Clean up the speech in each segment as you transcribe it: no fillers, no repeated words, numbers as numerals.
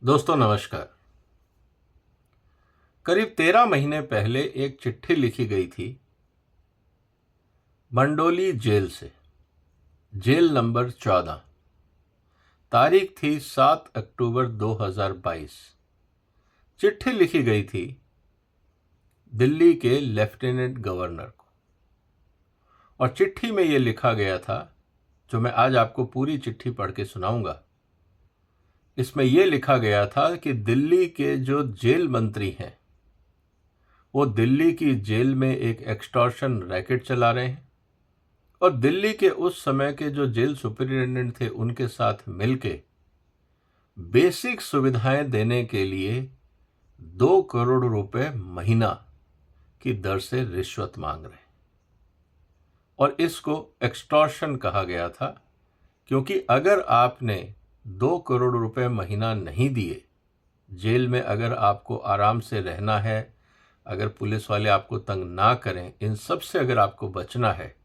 दोस्तों नमस्कार। करीब 13 महीने पहले एक चिट्ठी लिखी गई थी मंडोली जेल से। Jail number 14। तारीख थी 7 अक्टूबर 2022। चिट्ठी लिखी गई थी दिल्ली के लेफ्टिनेंट गवर्नर को। और चिट्ठी में यह लिखा गया था, जो मैं आज आपको पूरी चिट्ठी पढ़ के सुनाऊंगा। इसमें यह लिखा गया था कि दिल्ली के जो जेल मंत्री हैं वो दिल्ली की जेल में एक एक्सटॉर्शन रैकेट चला रहे हैं और दिल्ली के उस समय के जो जेल सुपरिटेंडेंट थे उनके साथ मिलके बेसिक सुविधाएं देने के लिए 2 करोड़ रुपए महीना की दर से रिश्वत मांग रहे हैं। और इसको एक्सटॉर्शन कहा गया था, क्योंकि अगर आपने 2 करोड़ रुपए महीना नहीं दिए, जेल में अगर आपको आराम से रहना है, अगर पुलिस वाले आपको तंग ना करें, इन सब से अगर आपको बचना है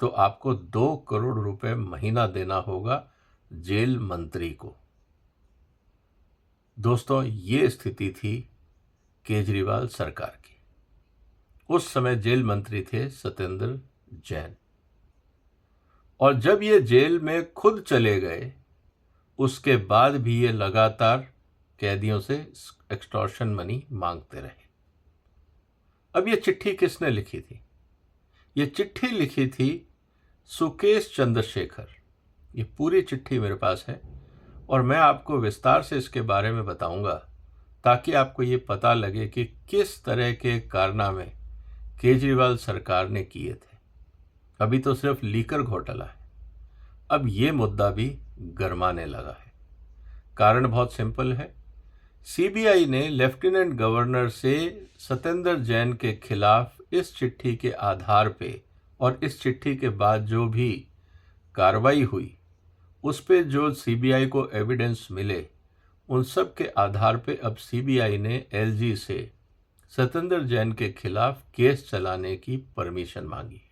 तो आपको 2 करोड़ रुपए महीना देना होगा जेल मंत्री को। दोस्तों, ये स्थिति थी केजरीवाल सरकार की। उस समय जेल मंत्री थे सत्येंद्र जैन। और जब ये जेल में खुद चले गए, उसके बाद भी ये लगातार कैदियों से एक्सटॉर्शन मनी मांगते रहे। अब ये चिट्ठी किसने लिखी थी? ये चिट्ठी लिखी थी सुकेश चंद्रशेखर। ये पूरी चिट्ठी मेरे पास है और मैं आपको विस्तार से इसके बारे में बताऊंगा, ताकि आपको ये पता लगे कि किस तरह के कारनामे केजरीवाल सरकार ने किए थे। अभी तो सिर्फ लीकर घोटाला है, अब ये मुद्दा भी गरमाने लगा है। कारण बहुत सिंपल है। सीबीआई ने लेफ्टिनेंट गवर्नर से सत्येंद्र जैन के खिलाफ इस चिट्ठी के आधार पे और इस चिट्ठी के बाद जो भी कार्रवाई हुई, उस पे जो सीबीआई को एविडेंस मिले, उन सब के आधार पे अब सीबीआई ने एलजी से सत्येंद्र जैन के खिलाफ केस चलाने की परमिशन मांगी।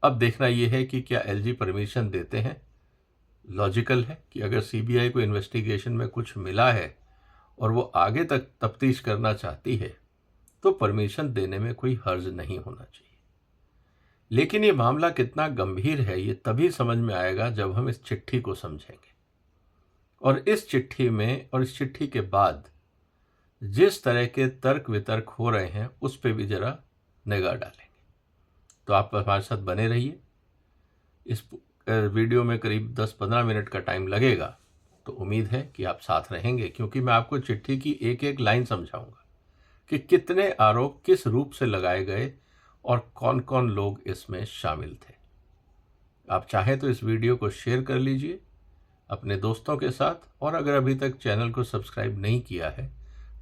अब देखना यह है कि क्या एलजी परमिशन देते हैं। लॉजिकल है कि अगर सीबीआई को इन्वेस्टिगेशन में कुछ मिला है और वो आगे तक तफ्तीश करना चाहती है तो परमिशन देने में कोई हर्ज नहीं होना चाहिए। लेकिन ये मामला कितना गंभीर है ये तभी समझ में आएगा जब हम इस चिट्ठी को समझेंगे। और इस चिट्ठी में और इस चिट्ठी के बाद जिस तरह के तर्क वितर्क हो रहे हैं उस पर भी जरा निगाह डालेंगे। तो आप हमारे साथ बने रहिए। इस वीडियो में करीब 10-15 मिनट का टाइम लगेगा, तो उम्मीद है कि आप साथ रहेंगे, क्योंकि मैं आपको चिट्ठी की एक एक लाइन समझाऊंगा कि कितने आरोप किस रूप से लगाए गए और कौन कौन लोग इसमें शामिल थे। आप चाहें तो इस वीडियो को शेयर कर लीजिए अपने दोस्तों के साथ, और अगर अभी तक चैनल को सब्सक्राइब नहीं किया है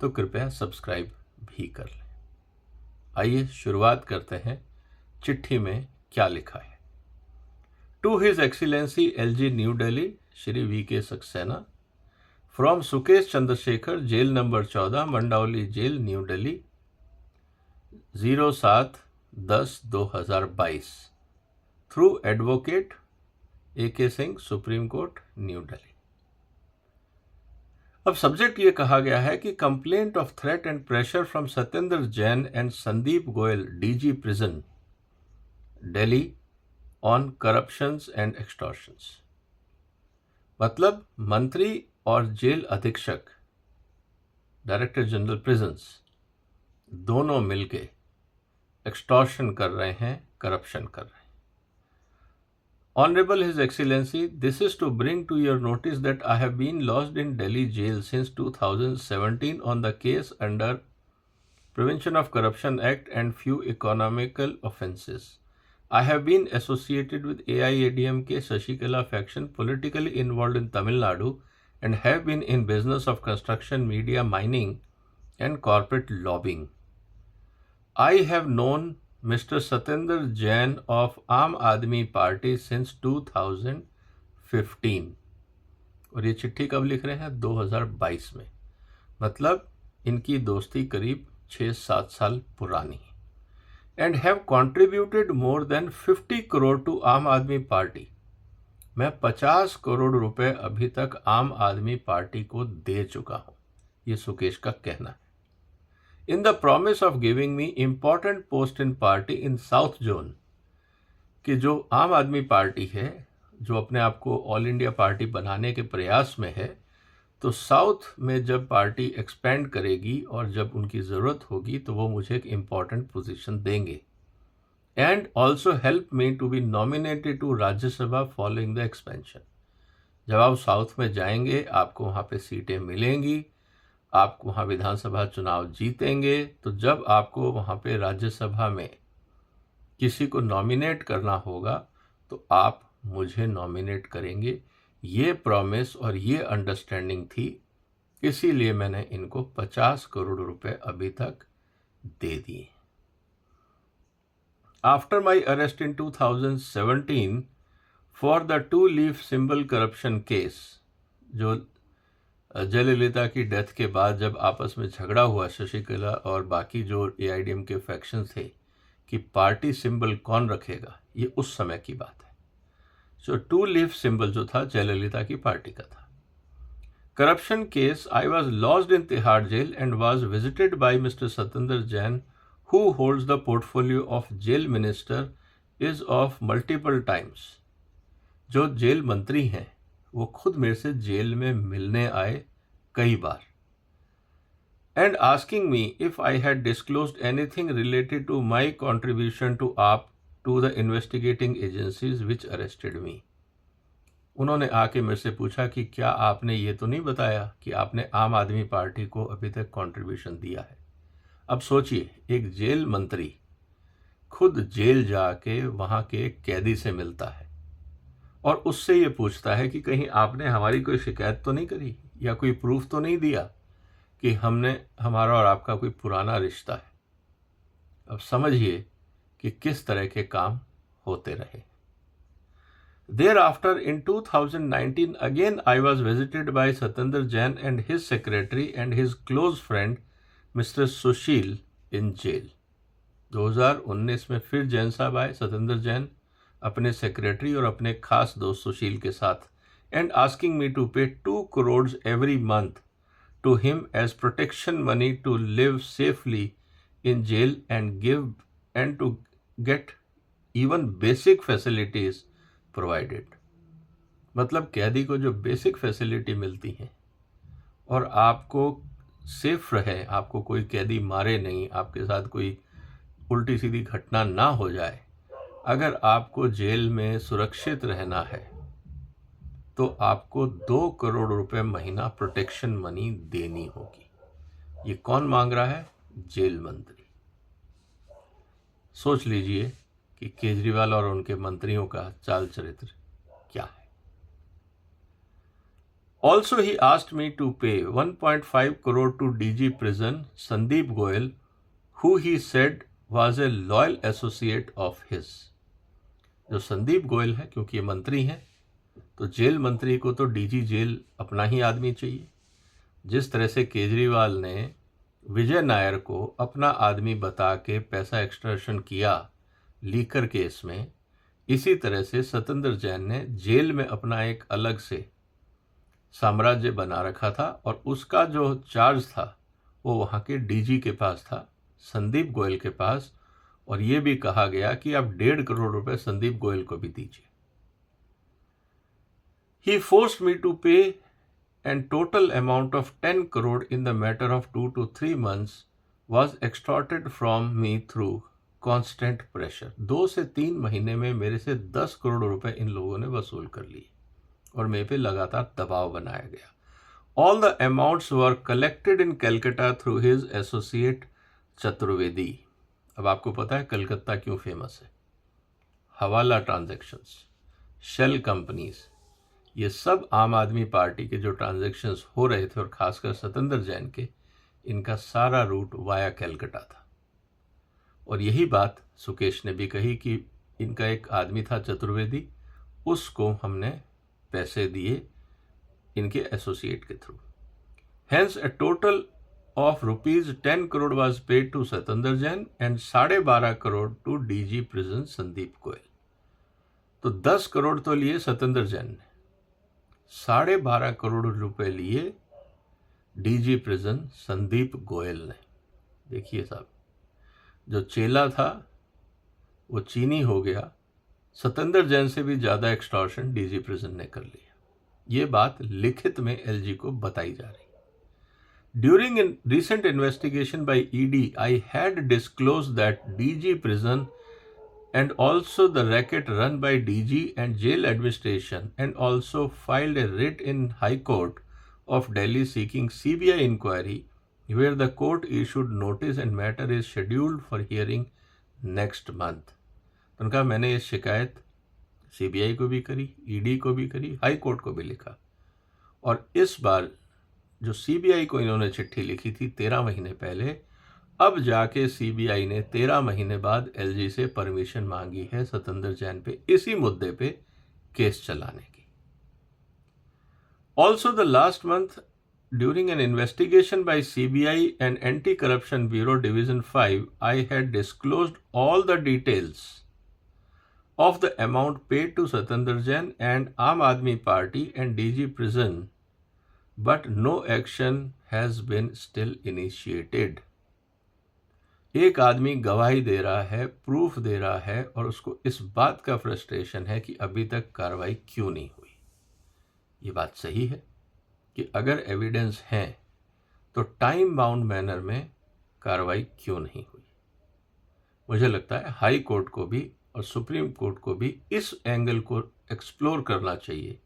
तो कृपया सब्सक्राइब भी कर लें। आइए शुरुआत करते हैं चिट्ठी में क्या लिखा है। To his excellency LG new Delhi Shri V K. Saxena, from Sukesh Chandrashekhar, jail number 14, Mandoli jail, new Delhi, 07/10/2022, through advocate A K. Singh, supreme court, new Delhi. अब सब्जेक्ट ये कहा गया है कि complaint of threat and pressure from Satyendra Jain and Sandeep Goyal, DG prison, Delhi, on corruptions and extortions. मतलब मंत्री और jail अधीक्षक, डायरेक्टर जनरल प्रिजन्स, दोनों मिलके एक्सटॉर्शन कर रहे हैं, करप्शन कर रहे हैं। Honorable His Excellency, this is to bring to your notice that I have been lodged in Delhi jail since 2017 on the case under Prevention of Corruption Act and few economical offences. I have been associated with AIADMK Shashikala faction, politically involved in Tamil Nadu, and have been in business of construction, media, mining, and corporate lobbying. I have known Mr. Satyendra Jain of Aam Aadmi Party since 2015। और ये चिट्ठी कब लिख रहे हैं? 2022 में। मतलब इनकी दोस्ती करीब 6-7 साल पुरानी है। And have contributed more than 50 crore to Aam Aadmi party. मैं 50 करोड़ रुपए अभी तक आम आदमी पार्टी को दे चुका हूं, ये सुकेश का कहना है। In the promise of giving me important post in party in south zone, कि जो आम आदमी पार्टी है, जो अपने आप को ऑल इंडिया पार्टी बनाने के प्रयास में है, तो साउथ में जब पार्टी एक्सपेंड करेगी और जब उनकी ज़रूरत होगी तो वो मुझे एक इम्पॉर्टेंट पोजीशन देंगे। And also help me to be nominated to Rajya Sabha following the expansion. जब आप साउथ में जाएंगे, आपको वहाँ पे सीटें मिलेंगी, आप वहाँ विधानसभा चुनाव जीतेंगे, तो जब आपको वहाँ पे राज्यसभा में किसी को नॉमिनेट करना होगा तो आप मुझे नॉमिनेट करेंगे। ये प्रॉमिस और ये अंडरस्टैंडिंग थी, इसीलिए मैंने इनको 50 करोड़ रुपए अभी तक दे दिए। After my arrest in 2017 for the 2 leaf symbol corruption case, जो जयललिता की डेथ के बाद जब आपस में झगड़ा हुआ शशिकला और बाकी जो AIDM के फैक्शन थे कि पार्टी सिंबल कौन रखेगा, ये उस समय की बात है। सो 2 लीफ सिंबल जो था जयललिता की पार्टी का था। Corruption case, I was lodged in Tihar jail and was visited by mister Satyendra Jain, who holds the portfolio of jail minister, is of multiple times. जो जेल मंत्री हैं वो खुद मेरे से जेल में मिलने आए कई बार, and asking me if I had disclosed anything related to my contribution to AAP to the investigating agencies which arrested me. उन्होंने आके मेरे से पूछा कि क्या आपने ये तो नहीं बताया कि आपने आम आदमी पार्टी को अभी तक कंट्रीब्यूशन दिया है। अब सोचिए, एक जेल मंत्री खुद जेल जाके वहाँ के कैदी से मिलता है और उससे ये पूछता है कि कहीं आपने हमारी कोई शिकायत तो नहीं करी या कोई प्रूफ तो नहीं दिया कि हमारा और आपका कोई पुराना रिश्ता है। अब समझिए कि किस तरह के काम होते रहे। Thereafter, in 2019, again I was visited by Satyendra Jain and his secretary and his close friend Mr. Sushil in jail. 2019 में फिर जैन साहब आए, सत्येंद्र जैन, अपने सेक्रेटरी और अपने खास दोस्त सुशील के साथ, and asking me to pay 2 crores every month to him as protection money to live safely in jail and to get even basic facilities provided. मतलब कैदी को जो बेसिक फैसिलिटी मिलती हैं और आपको सेफ रहे, आपको कोई कैदी मारे नहीं, आपके साथ कोई उल्टी सीधी घटना ना हो जाए, अगर आपको जेल में सुरक्षित रहना है तो आपको 2 करोड़ रुपए महीना प्रोटेक्शन मनी देनी होगी। ये कौन मांग रहा है? जेल मंत्री। सोच लीजिए कि केजरीवाल और उनके मंत्रियों का चाल चरित्र क्या है। Also he asked me to pay 1.5 crore to DG prison Sandeep Goyal, who he said was a loyal associate of his. जो संदीप गोयल है, क्योंकि ये मंत्री हैं, तो जेल मंत्री को तो DG जेल अपना ही आदमी चाहिए। जिस तरह से केजरीवाल ने विजय नायर को अपना आदमी बता के पैसा एक्सटॉर्शन किया लीकर केस में, इसी तरह से सत्येंद्र जैन ने जेल में अपना एक अलग से साम्राज्य बना रखा था और उसका जो चार्ज था वो वहाँ के DG के पास था, संदीप गोयल के पास, और ये भी कहा गया कि आप 1.5 करोड़ रुपए संदीप गोयल को भी दीजिए। He forced me to pay and total amount of 10 crore in the matter of 2 to 3 months was extorted from me through constant pressure. 2 से 3 महीने में मेरे से 10 करोड़ रुपए इन लोगों ने वसूल कर लिए और मेरे पे लगातार दबाव बनाया गया। All the amounts were collected in Calcutta through his associate Chaturvedi. अब आपको पता है कलकत्ता क्यों फेमस है? हवाला ट्रांजैक्शंस, शेल कंपनीज, ये सब आम आदमी पार्टी के जो ट्रांजैक्शंस हो रहे थे और खासकर सत्येंद्र जैन के, इनका सारा रूट वाया कलकत्ता था। और यही बात सुकेश ने भी कही कि इनका एक आदमी था चतुर्वेदी, उसको हमने पैसे दिए इनके एसोसिएट के through. Hence a total of ₹10 crore was paid to Satyendra Jain and 12.5 crore to DG prison Sandeep Goyal. तो 10 करोड़ तो लिए सत्येंद्र जैन ने, 12.5 करोड़ रुपए लिए डीजी प्रिजन संदीप गोयल ने। देखिए साहब, जो चेला था वो चीनी हो गया, सत्येंद्र जैन से भी ज्यादा एक्सटॉर्शन डीजी प्रिजन ने कर लिया। ये बात लिखित में एलजी को बताई जा रही। During a recent investigation by ED, I had disclosed that DG Prison and also the racket run by DG and jail administration, and also filed a writ in High Court of Delhi seeking CBI inquiry, where the court issued notice and matter is scheduled for hearing next month. तो उनका मैंने ये शिकायत CBI को भी करी, ED को भी करी, हाई कोर्ट को भी लिखा, और इस बार जो सीबीआई को इन्होंने चिट्ठी लिखी थी 13 महीने पहले, अब जाके सीबीआई ने 13 महीने बाद एलजी से परमिशन मांगी है सत्येंद्र जैन पे इसी मुद्दे पे केस चलाने की। Also the last month during an investigation by CBI and anti corruption bureau division 5, I had disclosed all the details of the amount paid to Satyendra Jain and Aam Aadmi Party and DG Prison, but no action has been still initiated. एक आदमी गवाही दे रहा है, proof दे रहा है, और उसको इस बात का फ्रस्ट्रेशन है कि अभी तक कार्रवाई क्यों नहीं हुई। ये बात सही है कि अगर एविडेंस है तो टाइम बाउंड मैनर में कार्रवाई क्यों नहीं हुई। मुझे लगता है हाई कोर्ट को भी और सुप्रीम कोर्ट को भी इस एंगल को एक्सप्लोर करना चाहिए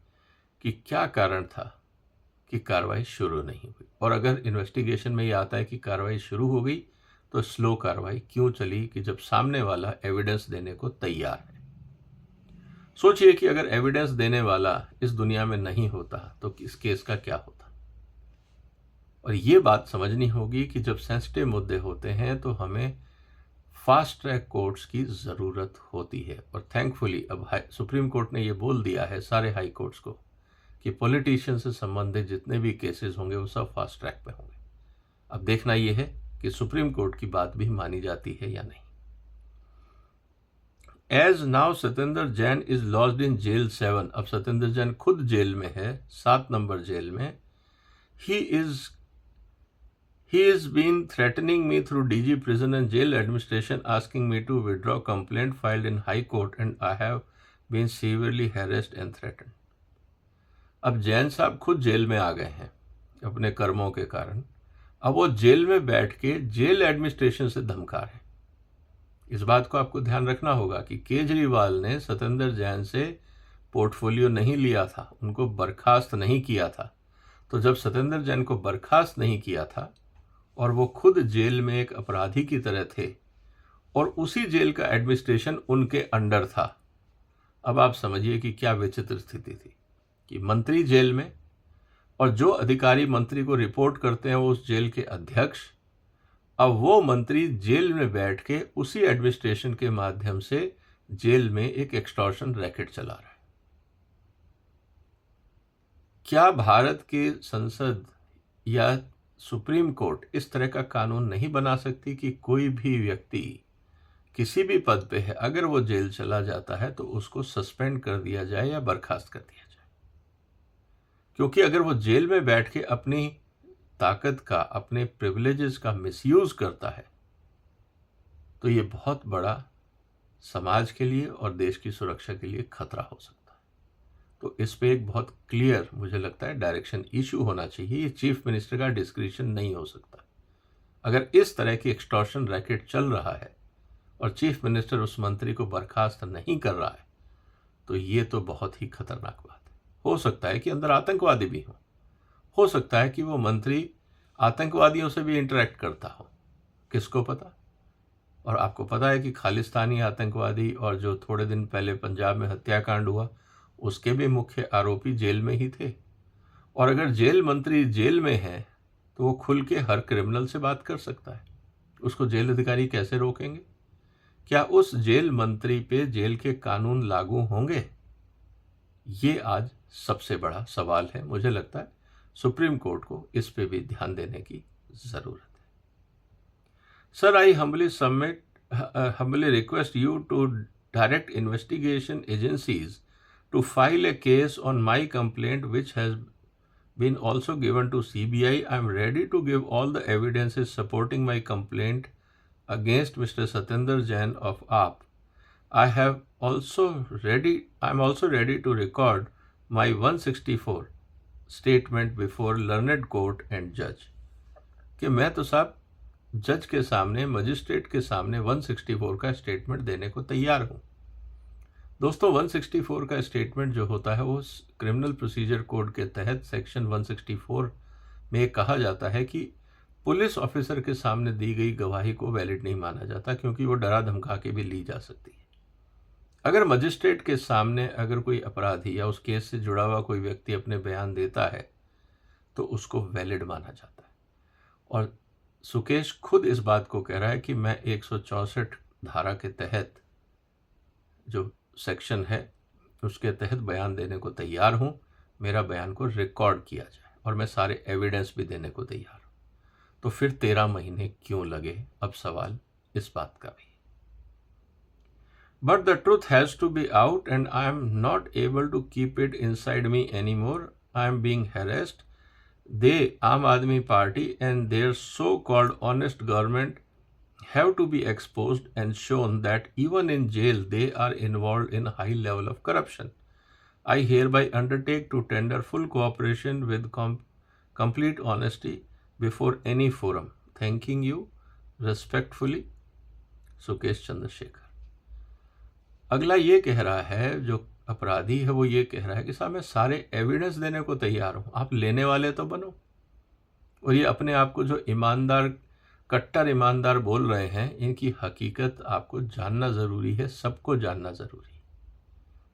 कि क्या कारण था कि कार्रवाई शुरू नहीं हुई, और अगर इन्वेस्टिगेशन में ये आता है कि कार्रवाई शुरू हो गई तो स्लो कार्रवाई क्यों चली कि जब सामने वाला एविडेंस देने को तैयार है। सोचिए कि अगर एविडेंस देने वाला इस दुनिया में नहीं होता तो इस केस का क्या होता। और ये बात समझनी होगी कि जब सेंसिटिव मुद्दे होते हैं तो हमें फास्ट ट्रैक कोर्ट्स की ज़रूरत होती है, और थैंकफुली अब सुप्रीम कोर्ट ने ये बोल दिया है सारे हाई कोर्ट्स को कि पॉलिटिशियन से संबंधित जितने भी केसेस होंगे वो सब फास्ट ट्रैक पे होंगे। अब देखना ये है कि सुप्रीम कोर्ट की बात भी मानी जाती है या नहीं। As now Satyendra Jain is lodged in jail 7, अब सत्येंद्र जैन खुद जेल में है, 7 नंबर जेल में। He has been threatening me through DG Prison and Jail Administration, asking me to withdraw complaint filed in High Court, and I have been severely harassed and threatened. अब जैन साहब खुद jail में आ गए हैं अपने कर्मों के कारण। अब वो जेल में बैठ के जेल एडमिनिस्ट्रेशन से धमका रहे हैं। इस बात को आपको ध्यान रखना होगा कि केजरीवाल ने सत्येंद्र जैन से पोर्टफोलियो नहीं लिया था, उनको बर्खास्त नहीं किया था। तो जब सत्येंद्र जैन को बर्खास्त नहीं किया था और वो खुद जेल में एक अपराधी की तरह थे और उसी जेल का एडमिनिस्ट्रेशन उनके अंडर था, अब आप समझिए कि क्या विचित्र स्थिति थी कि मंत्री जेल में और जो अधिकारी मंत्री को रिपोर्ट करते हैं वो उस जेल के अध्यक्ष, अब वो मंत्री जेल में बैठ के उसी एडमिनिस्ट्रेशन के माध्यम से जेल में एक एक्सटॉर्शन रैकेट चला रहा है। क्या भारत की संसद या सुप्रीम कोर्ट इस तरह का कानून नहीं बना सकती कि कोई भी व्यक्ति किसी भी पद पे है, अगर वो जेल चला जाता है तो उसको सस्पेंड कर दिया जाए या बर्खास्त कर दिया जाए? क्योंकि अगर वो जेल में बैठ के अपनी ताकत का, अपने प्रिविलेजेस का मिसयूज करता है तो ये बहुत बड़ा समाज के लिए और देश की सुरक्षा के लिए खतरा हो सकता है। तो इस पे एक बहुत क्लियर मुझे लगता है डायरेक्शन इशू होना चाहिए। ये चीफ मिनिस्टर का डिस्क्रिप्शन नहीं हो सकता। अगर इस तरह की एक्सटॉर्शन रैकेट चल रहा है और चीफ मिनिस्टर उस मंत्री को बर्खास्त नहीं कर रहा है तो ये तो बहुत ही खतरनाक बात है। हो सकता है कि अंदर आतंकवादी भी हो सकता है कि वो मंत्री आतंकवादियों से भी इंटरेक्ट करता हो, किसको पता। और आपको पता है कि खालिस्तानी आतंकवादी और जो थोड़े दिन पहले पंजाब में हत्याकांड हुआ उसके भी मुख्य आरोपी जेल में ही थे। और अगर जेल मंत्री जेल में है तो वो खुल के हर क्रिमिनल से बात कर सकता है, उसको जेल अधिकारी कैसे रोकेंगे? क्या उस जेल मंत्री पे जेल के कानून लागू होंगे? ये आज सबसे बड़ा सवाल है। मुझे लगता है सुप्रीम कोर्ट को इस पे भी ध्यान देने की जरूरत है। Sir, I humbly request you to direct investigation agencies to file a case on my complaint, which has been also given to CBI. I am ready to give all the evidences supporting my complaint against Mr. Satinder Jain of AAP. I am also ready to record my 164 statement before learned court and judge. कि मैं तो साहब जज के सामने, magistrate के सामने 164 का स्टेटमेंट देने को तैयार हूं। दोस्तों, 164 का स्टेटमेंट जो होता है वो क्रिमिनल प्रोसीजर कोड के तहत सेक्शन 164 में कहा जाता है कि पुलिस ऑफिसर के सामने दी गई गवाही को वैलिड नहीं माना जाता, क्योंकि वो डरा धमका के भी ली जा सकती है। अगर मजिस्ट्रेट के सामने अगर कोई अपराधी या उस केस से जुड़ा हुआ कोई व्यक्ति अपने बयान देता है तो उसको वैलिड माना जाता है। और सुकेश खुद इस बात को कह रहा है कि मैं 164 धारा के तहत जो सेक्शन है उसके तहत बयान देने को तैयार हूं, मेरा बयान को रिकॉर्ड किया जाए और मैं सारे एविडेंस भी देने को तैयार हूं। तो फिर 13 महीने क्यों लगे, अब सवाल इस बात का भी। But the truth has to be out and I am not able to keep it inside me any more. I am being harassed. They, Aam Aadmi Party and their so-called honest government have to be exposed and shown that even in jail they are involved in a high level of corruption. I hereby undertake to tender full cooperation with complete honesty before any forum. Thanking you respectfully, Sukesh Chandrasekhar. अगला ये कह रहा है, जो अपराधी है वो ये कह रहा है कि साहब मैं सारे एविडेंस देने को तैयार हूं, आप लेने वाले तो बनो। और ये अपने आप को जो ईमानदार, कट्टर ईमानदार बोल रहे हैं, इनकी हकीकत आपको जानना ज़रूरी है, सबको जानना ज़रूरी है।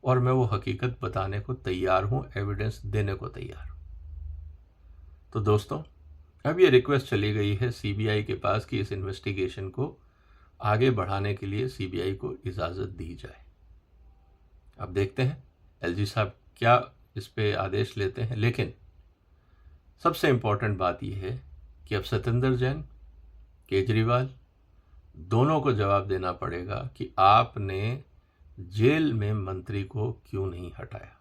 और मैं वो हकीकत बताने को तैयार हूं, एविडेंस देने को तैयार हूं। तो दोस्तों, अब ये रिक्वेस्ट चली गई है CBI के पास कि इस इन्वेस्टिगेशन को आगे बढ़ाने के लिए CBI को इजाज़त दी जाए। अब देखते हैं LG साहब क्या इस पे आदेश लेते हैं। लेकिन सबसे इम्पोर्टेंट बात यह है कि अब सतिंदर जैन, केजरीवाल दोनों को जवाब देना पड़ेगा कि आपने जेल में मंत्री को क्यों नहीं हटाया,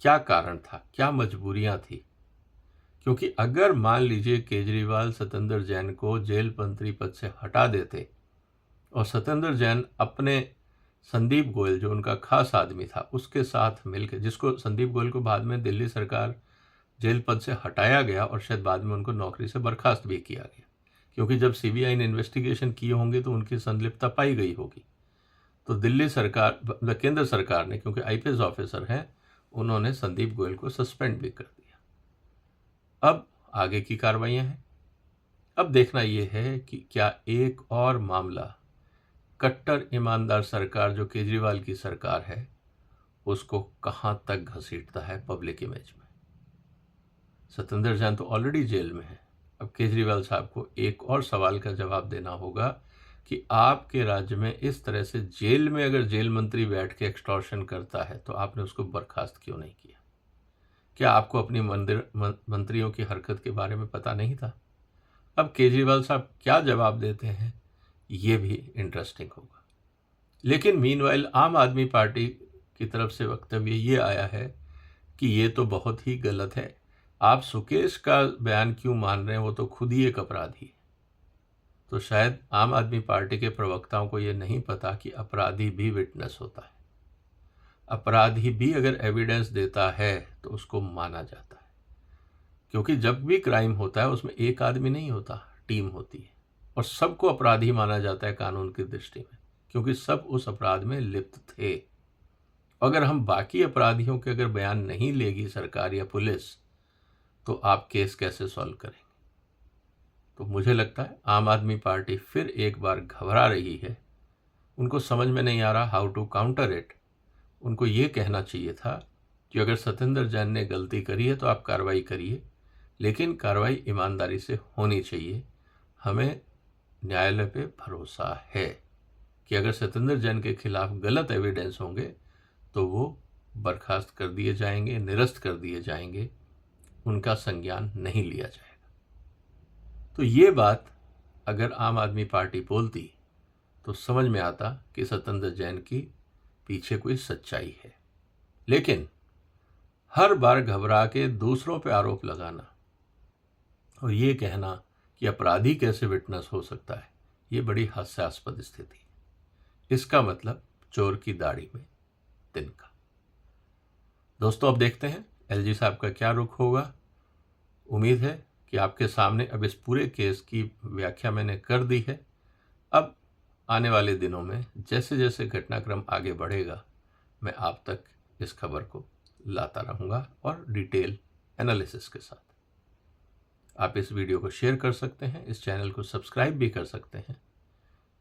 क्या कारण था, क्या मजबूरियां थी। क्योंकि अगर मान लीजिए केजरीवाल सतिंदर जैन को जेल मंत्री पद से हटा देते और सतिंदर जैन अपने संदीप गोयल, जो उनका खास आदमी था, उसके साथ मिलकर, जिसको संदीप गोयल को बाद में दिल्ली सरकार जेल पद से हटाया गया और शायद बाद में उनको नौकरी से बर्खास्त भी किया गया, क्योंकि जब CBI ने इन्वेस्टिगेशन किए होंगे तो उनकी संलिप्तता पाई गई होगी। तो दिल्ली सरकार, केंद्र सरकार ने, क्योंकि IPS ऑफिसर हैं, उन्होंने संदीप गोयल को सस्पेंड भी कर दिया। अब आगे की कार्रवाइयाँ हैं। अब देखना यह है कि क्या एक और मामला कट्टर ईमानदार सरकार जो केजरीवाल की सरकार है उसको कहां तक घसीटता है पब्लिक इमेज में। सतिंदर जैन तो ऑलरेडी जेल में है। अब केजरीवाल साहब को एक और सवाल का जवाब देना होगा कि आपके राज्य में इस तरह से जेल में अगर जेल मंत्री बैठ के एक्सटॉर्शन करता है तो आपने उसको बर्खास्त क्यों नहीं किया? क्या आपको अपनी मंत्रियों की हरकत के बारे में पता नहीं था? अब केजरीवाल साहब क्या जवाब देते हैं ये भी इंटरेस्टिंग होगा। लेकिन मीनवाइल आम आदमी पार्टी की तरफ से वक्तव्य ये आया है कि ये तो बहुत ही गलत है, आप सुकेश का बयान क्यों मान रहे हैं, वो तो खुद ही एक अपराधी है। तो शायद आम आदमी पार्टी के प्रवक्ताओं को ये नहीं पता कि अपराधी भी विटनेस होता है। अपराधी भी अगर एविडेंस देता है तो उसको माना जाता है, क्योंकि जब भी क्राइम होता है उसमें एक आदमी नहीं होता, टीम होती है और सबको अपराधी माना जाता है कानून की दृष्टि में, क्योंकि सब उस अपराध में लिप्त थे। अगर हम बाकी अपराधियों के अगर बयान नहीं लेगी सरकार या पुलिस तो आप केस कैसे सॉल्व करेंगे? तो मुझे लगता है आम आदमी पार्टी फिर एक बार घबरा रही है। उनको समझ में नहीं आ रहा हाउ टू काउंटर इट। उनको ये कहना चाहिए था कि अगर सतिंदर जैन ने गलती करी है तो आप कार्रवाई करिए, लेकिन कार्रवाई ईमानदारी से होनी चाहिए। हमें न्यायालय पे भरोसा है कि अगर सतिंदर जैन के खिलाफ गलत एविडेंस होंगे तो वो बर्खास्त कर दिए जाएंगे, निरस्त कर दिए जाएंगे, उनका संज्ञान नहीं लिया जाएगा। तो ये बात अगर आम आदमी पार्टी बोलती तो समझ में आता कि सत्येंद्र जैन की पीछे कोई सच्चाई है। लेकिन हर बार घबरा के दूसरों पे आरोप लगाना और ये कहना कि अपराधी कैसे विटनेस हो सकता है, ये बड़ी हास्यास्पद स्थिति है। इसका मतलब चोर की दाढ़ी में तिनका। दोस्तों, अब देखते हैं एलजी साहब का क्या रुख होगा। उम्मीद है कि आपके सामने अब इस पूरे केस की व्याख्या मैंने कर दी है। अब आने वाले दिनों में जैसे जैसे घटनाक्रम आगे बढ़ेगा, मैं आप तक इस खबर को लाता रहूँगा और डिटेल एनालिसिस के साथ। आप इस वीडियो को शेयर कर सकते हैं, इस चैनल को सब्सक्राइब भी कर सकते हैं।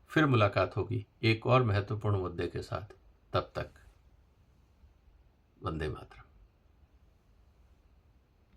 फिर मुलाकात होगी एक और महत्वपूर्ण मुद्दे के साथ। तब तक वंदे मातरम।